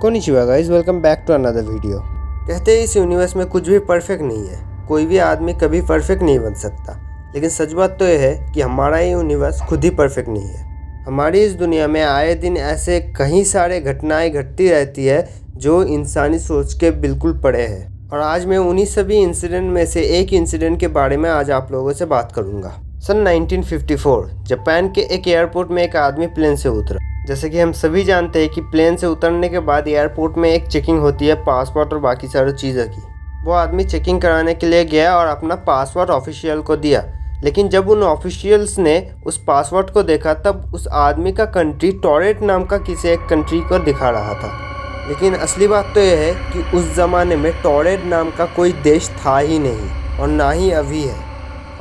Konnichiwa guys, welcome back to another video. कहते हैं इस यूनिवर्स में कुछ भी परफेक्ट नहीं है, कोई भी आदमी कभी परफेक्ट नहीं बन सकता। लेकिन सच बात तो यह है कि हमारा ये यूनिवर्स खुद ही परफेक्ट नहीं है। हमारी इस दुनिया में आए दिन ऐसे कई सारे घटनाएं घटती रहती है जो इंसानी सोच के बिल्कुल परे है। और आज मैं उन्हीं सभी इंसिडेंट में से एक इंसिडेंट के बारे में आज आप लोगों से बात करूंगा। सन 1954 जापान के एक एयरपोर्ट में एक आदमी प्लेन से उतरा। जैसे कि हम सभी जानते हैं कि प्लेन से उतरने के बाद एयरपोर्ट में एक चेकिंग होती है पासपोर्ट और बाकी सारी चीज़ों की। वो आदमी चेकिंग कराने के लिए गया और अपना पासपोर्ट ऑफिशियल को दिया। लेकिन जब उन ऑफिशियल्स ने उस पासपोर्ट को देखा तब उस आदमी का कंट्री टॉरेट नाम का किसी एक कंट्री को दिखा रहा था। लेकिन असली बात तो यह है कि उस ज़माने में टॉरेट नाम का कोई देश था ही नहीं और ना ही अभी है।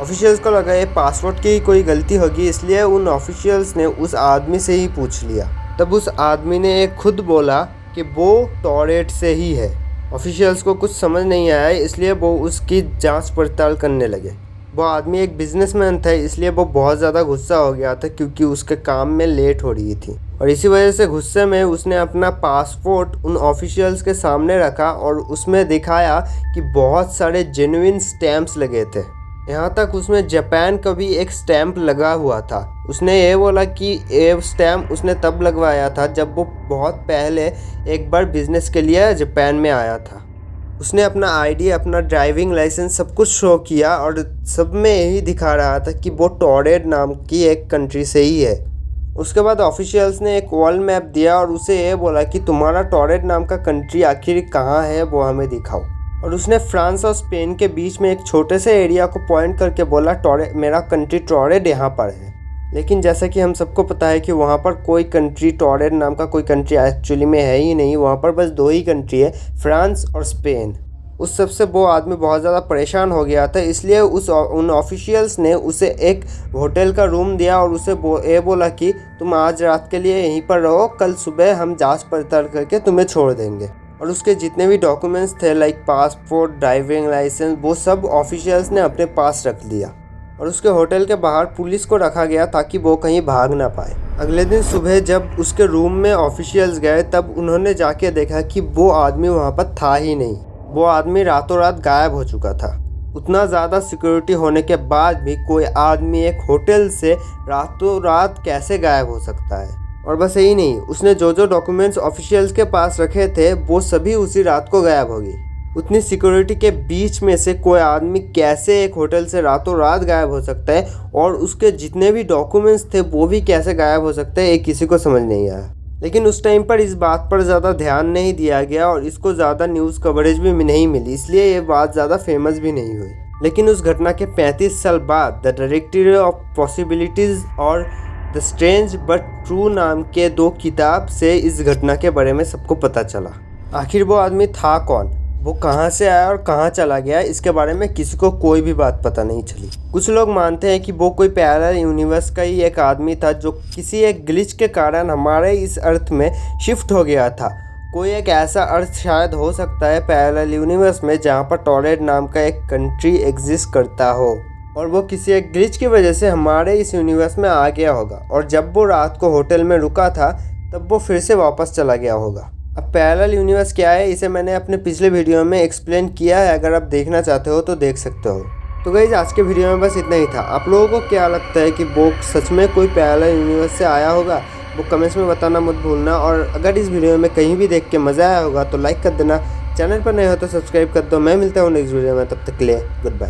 ऑफिशियल्स को लगा ये पासपोर्ट की कोई गलती होगी, इसलिए उन ऑफिशियल्स ने उस आदमी से ही पूछ लिया। तब उस आदमी ने खुद बोला कि वो टॉरेट से ही है। ऑफिशियल्स को कुछ समझ नहीं आया, इसलिए वो उसकी जांच पड़ताल करने लगे। वो आदमी एक बिजनेसमैन था, इसलिए वो बहुत ज़्यादा गुस्सा हो गया था क्योंकि उसके काम में लेट हो रही थी। और इसी वजह से गुस्से में उसने अपना पासपोर्ट उन ऑफिशियल्स के सामने रखा और उसमें दिखाया कि बहुत सारे जेन्युइन स्टैम्प्स लगे थे। यहाँ तक उसमें जापान का भी एक स्टैम्प लगा हुआ था। उसने ये बोला कि ये स्टैम्प उसने तब लगवाया था जब वो बहुत पहले एक बार बिजनेस के लिए जापान में आया था। उसने अपना आईडी, अपना ड्राइविंग लाइसेंस सब कुछ शो किया और सब में यही दिखा रहा था कि वो टॉरेट नाम की एक कंट्री से ही है। उसके बाद ऑफिशियल्स ने एक वर्ल्ड मैप दिया और उसे ये बोला कि तुम्हारा टॉरेट नाम का कंट्री आखिर कहाँ है वो हमें दिखाओ। और उसने फ्रांस और स्पेन के बीच में एक छोटे से एरिया को पॉइंट करके बोला टॉरेट, मेरा कंट्री टॉरेट यहाँ पर है। लेकिन जैसा कि हम सबको पता है कि वहाँ पर कोई कंट्री, टॉरेट नाम का कोई कंट्री एक्चुअली में है ही नहीं। वहाँ पर बस 2 ही कंट्री है, फ्रांस और स्पेन। उस सबसे वो आदमी बहुत ज़्यादा परेशान हो गया था, इसलिए उन ऑफिशियल्स ने उसे एक होटल का रूम दिया और उसे ये बोला कि तुम आज रात के लिए यहीं पर रहो, कल सुबह हम जांच पड़ताल करके तुम्हें छोड़ देंगे। और उसके जितने भी डॉक्यूमेंट्स थे लाइक पासपोर्ट, ड्राइविंग लाइसेंस, वो सब ऑफिशियल्स ने अपने पास रख लिया। और उसके होटल के बाहर पुलिस को रखा गया ताकि वो कहीं भाग ना पाए। अगले दिन सुबह जब उसके रूम में ऑफिशियल्स गए तब उन्होंने जाके देखा कि वो आदमी वहाँ पर था ही नहीं। वो आदमी रातों रात गायब हो चुका था। उतना ज़्यादा सिक्योरिटी होने के बाद भी कोई आदमी एक होटल से रातों रात कैसे गायब हो सकता है। और बस यही नहीं, उसने जो डॉक्यूमेंट्स ऑफिशियल्स के पास रखे थे वो सभी उसी रात को गायब हो गई। उतनी सिक्योरिटी के बीच में से कोई आदमी कैसे एक होटल से रातों रात गायब हो सकता है और उसके जितने भी डॉक्यूमेंट्स थे वो भी कैसे गायब हो सकते हैं, ये किसी को समझ नहीं आया। लेकिन उस टाइम पर इस बात पर ज़्यादा ध्यान नहीं दिया गया और इसको ज़्यादा न्यूज़ कवरेज भी नहीं मिली, इसलिए ये बात ज़्यादा फेमस भी नहीं हुई। लेकिन उस घटना के 35 साल बाद द डायरेक्टरी ऑफ पॉसिबिलिटीज़ और द स्ट्रेंज बट ट्रू नाम के 2 किताब से इस घटना के बारे में सबको पता चला। आखिर वो आदमी था कौन, वो कहाँ से आया और कहाँ चला गया, इसके बारे में किसी को कोई भी बात पता नहीं चली। कुछ लोग मानते हैं कि वो कोई पैरेलल यूनिवर्स का ही एक आदमी था जो किसी एक ग्लिच के कारण हमारे इस अर्थ में शिफ्ट हो गया था। कोई एक ऐसा अर्थ शायद हो सकता है पैरेलल यूनिवर्स में जहाँ पर टॉरेट नाम का एक कंट्री एग्जिस्ट करता हो और वो किसी एक ग्लिच की वजह से हमारे इस यूनिवर्स में आ गया होगा। और जब वो रात को होटल में रुका था तब वो फिर से वापस चला गया होगा। अब पैरेलल यूनिवर्स क्या है, इसे मैंने अपने पिछले वीडियो में एक्सप्लेन किया है, अगर आप देखना चाहते हो तो देख सकते हो। तो गाइस, आज के वीडियो में बस इतना ही था। आप लोगों को क्या लगता है कि वो सच में कोई पैरेलल यूनिवर्स से आया होगा, वो कमेंट्स में बताना मत भूलना। और अगर इस वीडियो में कहीं भी देख के मज़ा आया होगा तो लाइक कर देना। चैनल पर नए हो तो सब्सक्राइब कर दो। मैं मिलता हूँ नेक्स्ट वीडियो में, तब तक के लिए गुड बाय।